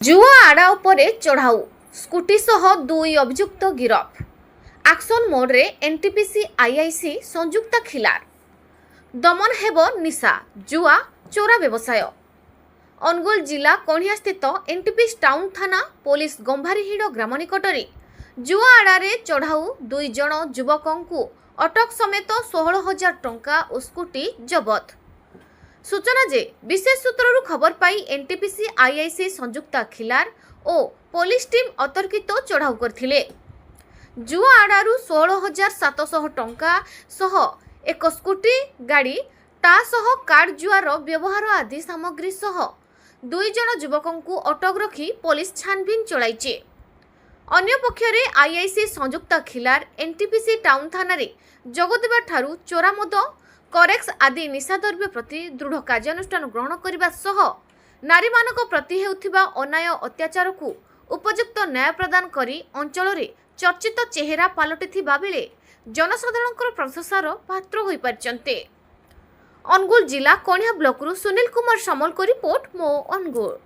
जुआ आड़ा उपरे चढ़ाऊ स्कूटी सह दुई अभियुक्त गिरफ। एक्शन मोड रे एनटीपीसी आईआईसी संयुक्त खिलार। दमन हेब निशा जुआ चोरा व्यवसाय। अनुगुल जिला कणिया स्थित एनटीपीसी टाउन थाना पुलिस गंभारीहिड़ ग्राम निकटरे जुआ आड़े चढ़ाऊ दुई जण युवकों अटक समेत 16,000 टंका और स्कूटी जबत। सूचना जे विशेष सूत्रु खबर पाई एनटीपीसी आईआईसी संयुक्त खिलार और पुलिस टीम अतर्कित चढ़ाऊ करथिले। जुआ आड़ू 16,700 टंका सह एक स्कूटी गाड़ी ता सह कार्ड जुआर व्यवहार आदि सामग्री सह दुई जण युवकों अटक रखी पुलिस छानबीन चलाइছে। अन्य पक्षरे आईआईसी संयुक्त खिलार एनटीपीसी टाउन थाना रे जगदेवा ठारू चोरा मद करेक्स आदि निशाद्रव्य प्रति दृढ़ कार्यानुष्ठान ग्रहण करने सह नारी मानक प्रति हेउथिबा अन्याय अत्याचार को उपयुक्त न्याय प्रदान करी अंचल रे चर्चित चेहरा पलटिथिबा बेले जनसाधारण प्रशंसार पात्र होई परिचंते। अनुगुल जिला कणिया ब्लॉक सुनील कुमार समल को रिपोर्ट मो अनुगुल।